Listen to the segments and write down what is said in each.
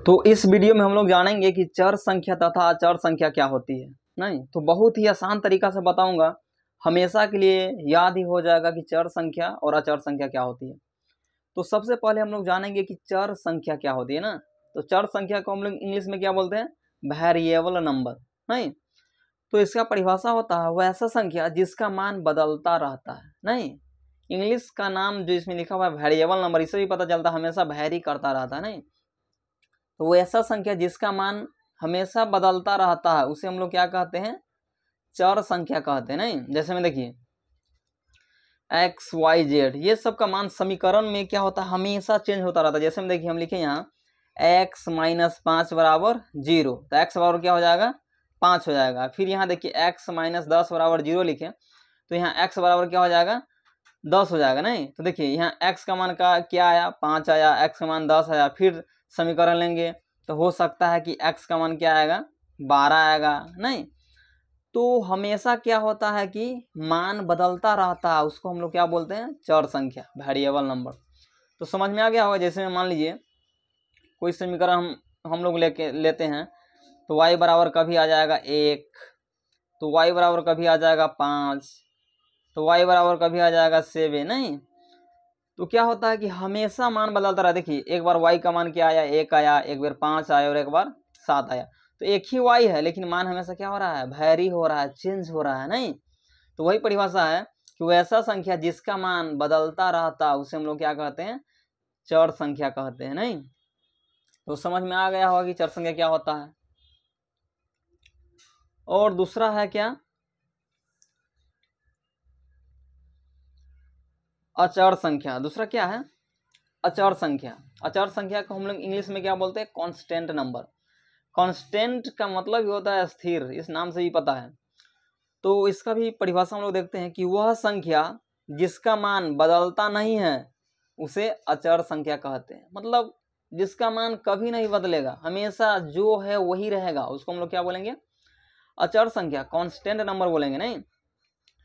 तो इस वीडियो में हम लोग जानेंगे कि चर संख्या तथा अचर संख्या क्या होती है। नहीं तो बहुत ही आसान तरीका से बताऊंगा, हमेशा के लिए याद ही हो जाएगा कि चर संख्या और अचर संख्या क्या होती है। तो सबसे पहले हम लोग जानेंगे कि चर संख्या क्या होती है ना। तो चर संख्या को हम लोग इंग्लिश में क्या बोलते हैं, वेरिएबल नंबर। नहीं तो इसका परिभाषा होता है वैसा संख्या जिसका मान बदलता रहता है। नहीं इंग्लिश का नाम जो इसमें लिखा हुआ है वेरिएबल नंबर, इससे भी पता चलता है हमेशा वैरी करता रहता है। नहीं तो वो ऐसा संख्या जिसका मान हमेशा बदलता रहता है उसे हम लोग क्या कहते हैं, चर संख्या कहते हैं। नहीं जैसे में देखिए एक्स वाई जेड, ये सब का मान समीकरण में क्या होता है, हमेशा चेंज होता रहता है। जैसे में देखिए हम लिखे यहाँ x माइनस 5 बराबर 0, तो x बराबर क्या हो जाएगा 5 हो जाएगा। फिर यहाँ देखिए x माइनस 10 बराबर 0 लिखे तो यहाँ x बराबर क्या हो जाएगा 10 हो जाएगा। नहीं तो देखिए यहाँ x का मान का क्या आया 5 आया, x का मान 10 आया। फिर समीकरण लेंगे तो हो सकता है कि x का मान क्या आएगा 12 आएगा। नहीं तो हमेशा क्या होता है कि मान बदलता रहता है, उसको हम लोग क्या बोलते हैं, चर संख्या, वेरिएबल नंबर। तो समझ में आ गया होगा। जैसे में मान लीजिए कोई समीकरण हम लोग लेते हैं तो y बराबर कभी आ जाएगा 1, तो y बराबर कभी आ जाएगा 5, तो y बराबर कभी आ जाएगा 7। नहीं तो क्या होता है कि हमेशा मान बदलता रहा। देखिए एक बार y का मान क्या आया 1 आया, एक बार 5 आया और एक बार 7 आया। तो एक ही y है लेकिन मान हमेशा क्या हो रहा है, वैरी हो रहा है, चेंज हो रहा है। नहीं तो वही परिभाषा है कि वैसा संख्या जिसका मान बदलता रहता उसे हम लोग क्या कहते हैं, चर संख्या कहते हैं। नहीं तो समझ में आ गया होगा कि चर संख्या क्या होता है। और दूसरा है क्या, अचर संख्या। दूसरा क्या है, अचर संख्या। अचर संख्या को हम लोग इंग्लिश में क्या बोलते हैं, कांस्टेंट नंबर। कांस्टेंट का मतलब ही होता है स्थिर, इस नाम से भी पता है। तो इसका भी परिभाषा हम लोग देखते हैं कि वह संख्या जिसका मान बदलता नहीं है उसे अचर संख्या कहते हैं। मतलब जिसका मान कभी नहीं बदलेगा, हमेशा जो है वही रहेगा, उसको हम लोग क्या बोलेंगे, अचर संख्या, कांस्टेंट नंबर बोलेंगे। नहीं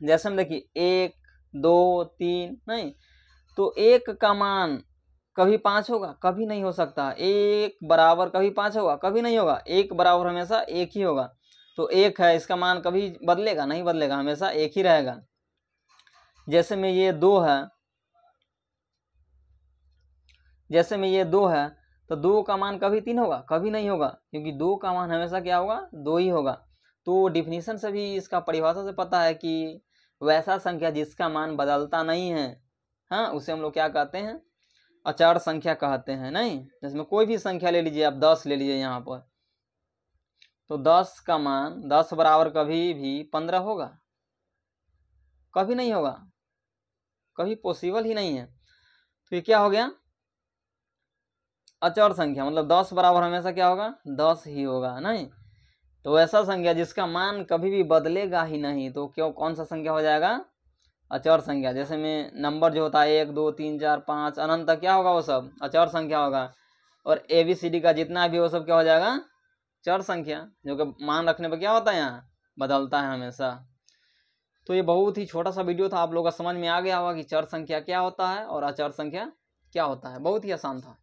जैसे हम देखिए 1 2 3, नहीं तो 1 का मान कभी 5 होगा, कभी नहीं हो सकता। 1 बराबर कभी 5 होगा, कभी नहीं होगा। 1 बराबर हमेशा 1 ही होगा। तो 1 है, इसका मान कभी बदलेगा नहीं, बदलेगा, हमेशा 1 ही रहेगा। जैसे में ये 2 है, जैसे में ये 2 है तो 2 का मान कभी 3 होगा, कभी नहीं होगा, क्योंकि 2 का मान हमेशा क्या होगा, 2 ही होगा। तो डिफिनीशन से भी इसका परिभाषा से पता है कि वैसा संख्या जिसका मान बदलता नहीं है, हाँ उसे हम लोग क्या कहते हैं, अचर संख्या कहते हैं। नहीं जिसमें कोई भी संख्या ले लीजिए आप, 10 ले लीजिए यहाँ पर, तो 10 का मान 10 बराबर कभी भी 15 होगा, कभी नहीं होगा, कभी पॉसिबल ही नहीं है। तो ये क्या हो गया, अचर संख्या। मतलब 10 बराबर हमेशा क्या होगा, 10 ही होगा। नहीं तो ऐसा संख्या जिसका मान कभी भी बदलेगा ही नहीं, तो क्यों कौन सा संख्या हो जाएगा, अचर संख्या। जैसे में नंबर जो होता है 1 2 3 4 5 अनंत तक क्या होगा, वो सब अचर संख्या होगा। और ABCD का जितना भी वो सब क्या हो जाएगा, चर संख्या, जो कि मान रखने पर क्या होता है, यहाँ बदलता है हमेशा। तो ये बहुत ही छोटा सा वीडियो था, आप लोगों का समझ में आ गया होगा कि चर संख्या क्या होता है और अचर संख्या क्या होता है। बहुत ही आसान था।